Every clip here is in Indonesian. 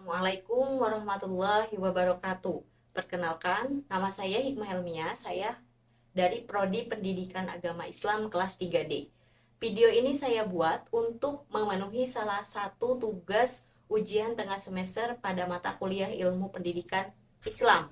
Assalamualaikum warahmatullahi wabarakatuh. Perkenalkan, nama saya Hikmah Helmia, saya dari Prodi Pendidikan Agama Islam kelas 3D. Video ini saya buat untuk memenuhi salah satu tugas ujian tengah semester pada mata kuliah Ilmu Pendidikan Islam,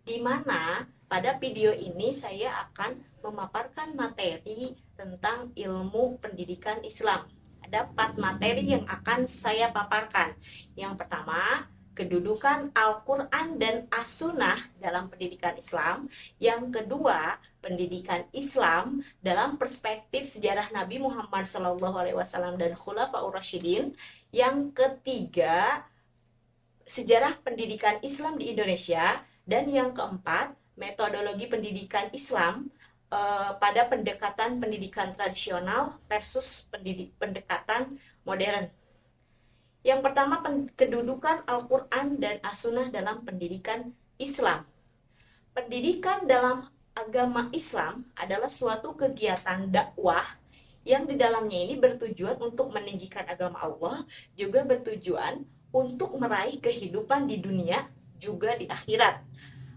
di mana pada video ini saya akan memaparkan materi tentang ilmu pendidikan Islam. Ada 4 materi yang akan saya paparkan. Yang pertama, kedudukan Al-Quran dan As-Sunnah dalam pendidikan Islam. Yang kedua, pendidikan Islam dalam perspektif sejarah Nabi Muhammad SAW dan Khulafaur Rasyidin. Yang ketiga, sejarah pendidikan Islam di Indonesia. Dan yang keempat, metodologi pendidikan Islam pada pendekatan pendidikan tradisional versus pendekatan modern. Yang pertama, kedudukan Al-Quran dan As-Sunnah dalam pendidikan Islam. Pendidikan dalam agama Islam adalah suatu kegiatan dakwah yang di dalamnya ini bertujuan untuk meninggikan agama Allah, juga bertujuan untuk meraih kehidupan di dunia juga di akhirat.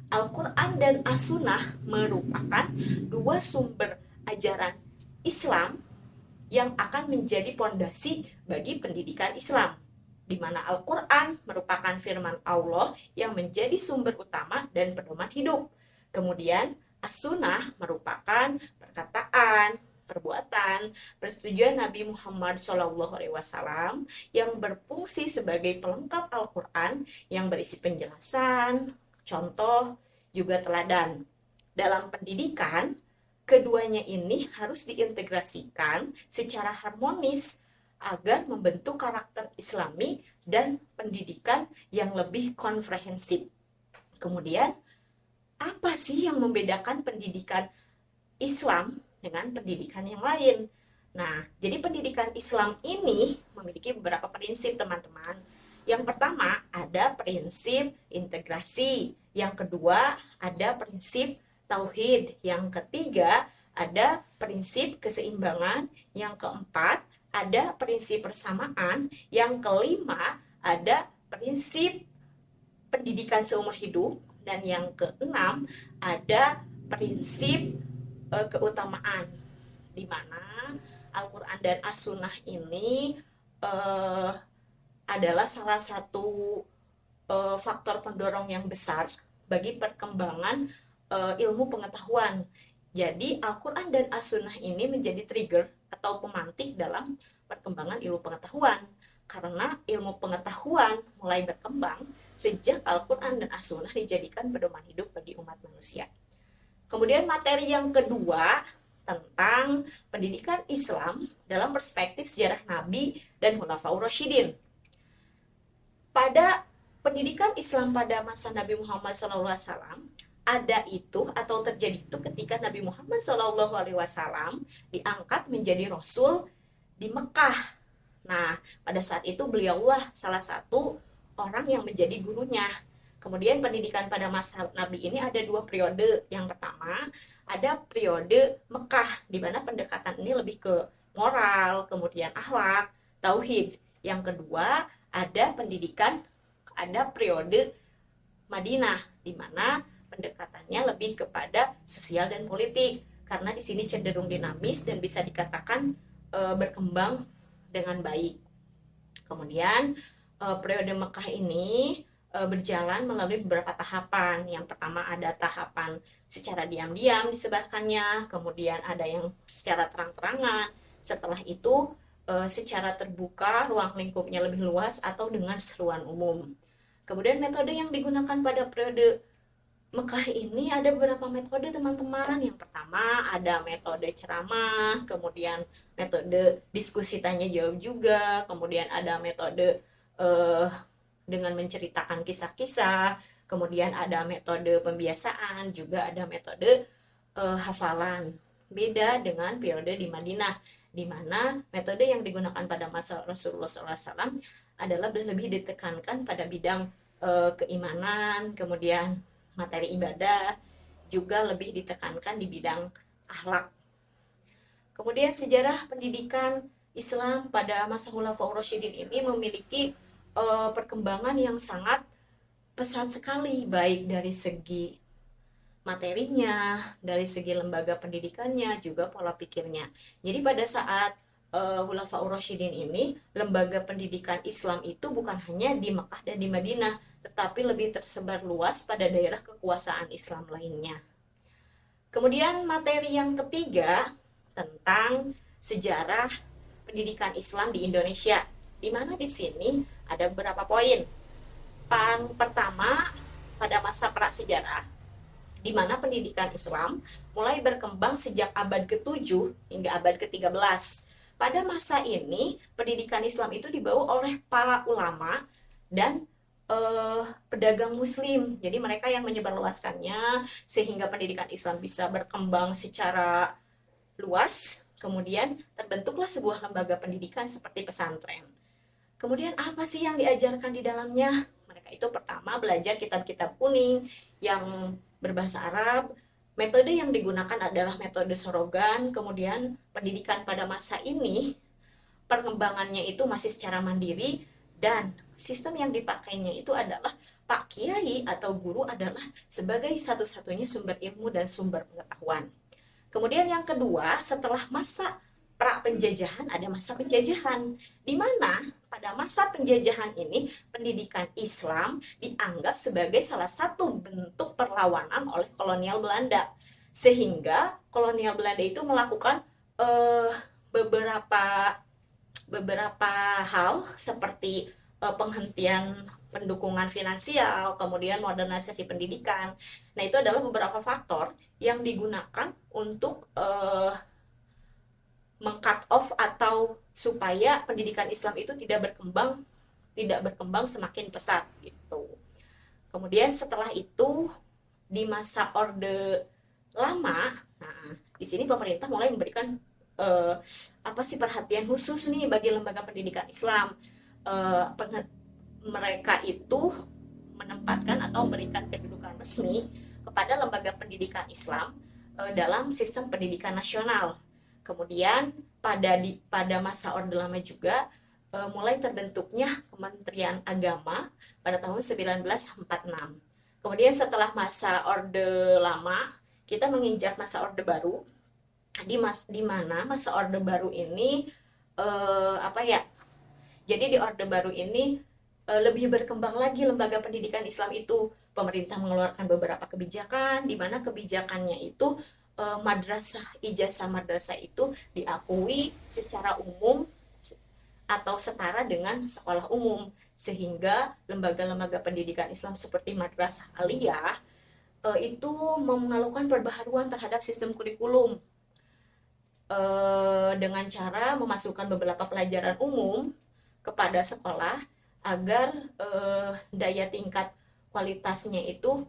Al-Quran dan As-Sunnah merupakan dua sumber ajaran Islam yang akan menjadi pondasi bagi pendidikan Islam, di mana Al-Quran merupakan firman Allah yang menjadi sumber utama dan pedoman hidup. Kemudian As-Sunnah merupakan perkataan, perbuatan, persetujuan Nabi Muhammad SAW yang berfungsi sebagai pelengkap Al-Quran yang berisi penjelasan, contoh, juga teladan. Dalam pendidikan, keduanya ini harus diintegrasikan secara harmonis agar membentuk karakter Islami dan pendidikan yang lebih komprehensif. Kemudian, apa sih yang membedakan pendidikan Islam dengan pendidikan yang lain? Nah, jadi pendidikan Islam ini memiliki beberapa prinsip, teman-teman. Yang pertama, ada prinsip integrasi. Yang kedua, ada prinsip tauhid. Yang ketiga, ada prinsip keseimbangan. Yang keempat, ada prinsip persamaan. Yang kelima, ada prinsip pendidikan seumur hidup. Dan yang keenam, ada prinsip keutamaan, di mana Al-Quran dan As-Sunnah ini adalah salah satu faktor pendorong yang besar bagi perkembangan ilmu pengetahuan. Jadi Al-Quran dan As-Sunnah ini menjadi trigger atau pemantik dalam perkembangan ilmu pengetahuan, karena ilmu pengetahuan mulai berkembang sejak Al-Quran dan As-Sunnah dijadikan pedoman hidup bagi umat manusia. Kemudian materi yang kedua tentang pendidikan Islam dalam perspektif sejarah Nabi dan Khulafaur Rasyidin. Pada pendidikan Islam pada masa Nabi Muhammad SAW, ada itu atau terjadi itu ketika Nabi Muhammad SAW diangkat menjadi Rasul di Mekah. Nah, pada saat itu beliaulah salah satu orang yang menjadi gurunya. Kemudian pendidikan pada masa Nabi ini ada dua periode. Yang pertama, ada periode Mekah, di mana pendekatan ini lebih ke moral, kemudian akhlak, tauhid. Yang kedua, ada periode Madinah, di mana pendekatannya lebih kepada sosial dan politik, karena di sini cenderung dinamis dan bisa dikatakan berkembang dengan baik. Kemudian periode Mekah ini berjalan melalui beberapa tahapan. Yang pertama ada tahapan secara diam-diam disebarkannya, kemudian ada yang secara terang-terangan, setelah itu secara terbuka, ruang lingkupnya lebih luas atau dengan seruan umum. Kemudian metode yang digunakan pada periode Mekah ini ada beberapa metode, teman-teman. Yang pertama ada metode ceramah, kemudian metode diskusi tanya jawab juga, kemudian ada metode dengan menceritakan kisah-kisah, kemudian ada metode pembiasaan, juga ada metode hafalan. Beda dengan periode di Madinah, di mana metode yang digunakan pada masa Rasulullah SAW adalah lebih ditekankan pada bidang keimanan, kemudian materi ibadah, juga lebih ditekankan di bidang akhlak. Kemudian sejarah pendidikan Islam pada masa Khulafaur Rasyidin ini memiliki perkembangan yang sangat pesat sekali, baik dari segi materinya, dari segi lembaga pendidikannya, juga pola pikirnya. Jadi pada saat Khulafaur Rasyidin ini, lembaga pendidikan Islam itu bukan hanya di Mekah dan di Madinah, tetapi lebih tersebar luas pada daerah kekuasaan Islam lainnya. Kemudian materi yang ketiga tentang sejarah pendidikan Islam di Indonesia, di mana di sini ada beberapa poin. Pertama, pada masa prasejarah, di mana pendidikan Islam mulai berkembang sejak abad ke-7 hingga abad ke-13. Pada masa ini, pendidikan Islam itu dibawa oleh para ulama dan pedagang muslim. Jadi mereka yang menyebarluaskannya sehingga pendidikan Islam bisa berkembang secara luas. Kemudian terbentuklah sebuah lembaga pendidikan seperti pesantren. Kemudian apa sih yang diajarkan di dalamnya? Mereka itu pertama belajar kitab-kitab kuning yang berbahasa Arab. Metode yang digunakan adalah metode sorogan. Kemudian pendidikan pada masa ini perkembangannya itu masih secara mandiri, dan sistem yang dipakainya itu adalah Pak Kiai atau guru adalah sebagai satu-satunya sumber ilmu dan sumber pengetahuan. Kemudian yang kedua, setelah masa pra penjajahan ada masa penjajahan, di mana pada masa penjajahan ini pendidikan Islam dianggap sebagai salah satu bentuk perlawanan oleh kolonial Belanda, sehingga kolonial Belanda itu melakukan beberapa hal seperti penghentian pendukungan finansial, kemudian modernisasi pendidikan. Nah, itu adalah beberapa faktor yang digunakan untuk meng-cut off atau supaya pendidikan Islam itu tidak berkembang semakin pesat gitu. Kemudian setelah itu di masa Orde Lama, nah di sini pemerintah mulai memberikan apa sih perhatian khusus nih bagi lembaga pendidikan Islam. Mereka itu menempatkan atau memberikan kedudukan resmi kepada lembaga pendidikan Islam dalam sistem pendidikan nasional. Kemudian pada masa Orde Lama juga mulai terbentuknya Kementerian Agama pada tahun 1946. Kemudian setelah masa Orde Lama, kita menginjak masa Orde Baru, di mana masa Orde Baru ini jadi di Orde Baru ini lebih berkembang lagi lembaga pendidikan Islam itu. Pemerintah mengeluarkan beberapa kebijakan, di mana kebijakannya itu ijazah madrasah itu diakui secara umum atau setara dengan sekolah umum, sehingga lembaga-lembaga pendidikan Islam seperti madrasah aliyah itu melakukan perbaharuan terhadap sistem kurikulum dengan cara memasukkan beberapa pelajaran umum kepada sekolah agar daya tingkat kualitasnya itu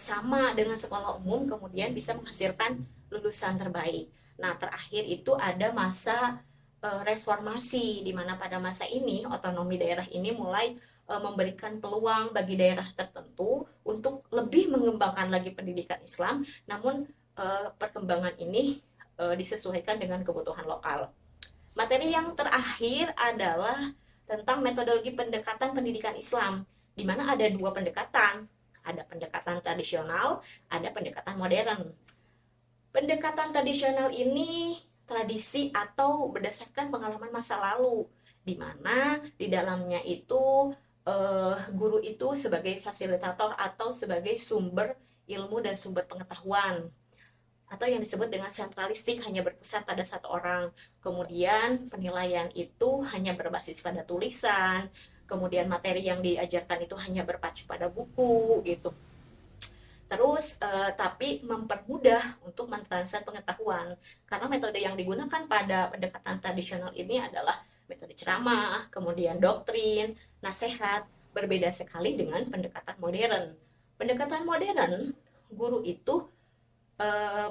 sama dengan sekolah umum, kemudian bisa menghasilkan lulusan terbaik. Nah, terakhir itu ada masa reformasi, di mana pada masa ini otonomi daerah ini mulai memberikan peluang bagi daerah tertentu untuk lebih mengembangkan lagi pendidikan Islam, namun perkembangan ini disesuaikan dengan kebutuhan lokal. Materi yang terakhir adalah tentang metodologi pendekatan pendidikan Islam, di mana ada dua pendekatan. Ada pendekatan tradisional, ada pendekatan modern. Pendekatan tradisional ini tradisi atau berdasarkan pengalaman masa lalu, di mana di dalamnya itu guru itu sebagai fasilitator atau sebagai sumber ilmu dan sumber pengetahuan, atau yang disebut dengan sentralistik, hanya berpusat pada satu orang. Kemudian penilaian itu hanya berbasis pada tulisan, kemudian materi yang diajarkan itu hanya berpacu pada buku gitu. Terus tapi mempermudah untuk mentransfer pengetahuan, karena metode yang digunakan pada pendekatan tradisional ini adalah metode ceramah, kemudian doktrin, nasihat, berbeda sekali dengan pendekatan modern. Pendekatan modern, guru itu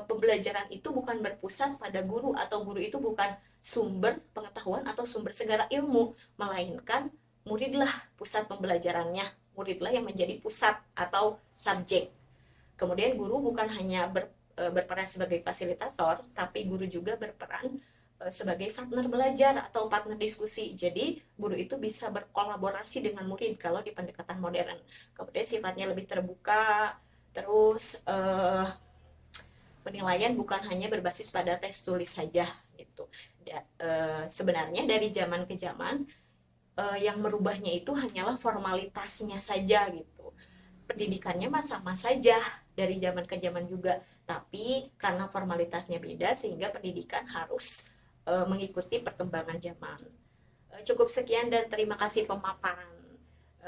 pembelajaran itu bukan berpusat pada guru, atau guru itu bukan sumber pengetahuan atau sumber segala ilmu, melainkan muridlah pusat pembelajarannya, muridlah yang menjadi pusat atau subjek. Kemudian guru bukan hanya berperan sebagai fasilitator, tapi guru juga berperan sebagai partner belajar atau partner diskusi. Jadi guru itu bisa berkolaborasi dengan murid kalau di pendekatan modern. Kemudian sifatnya lebih terbuka, terus penilaian bukan hanya berbasis pada tes tulis saja gitu. Sebenarnya dari zaman ke zaman yang merubahnya itu hanyalah formalitasnya saja gitu. Pendidikannya mah sama saja dari zaman ke zaman juga, tapi karena formalitasnya beda sehingga pendidikan harus mengikuti perkembangan zaman. Cukup sekian dan terima kasih pemaparan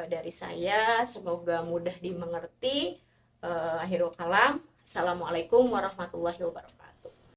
dari saya, semoga mudah dimengerti. Akhirul kalam. Assalamualaikum warahmatullahi wabarakatuh.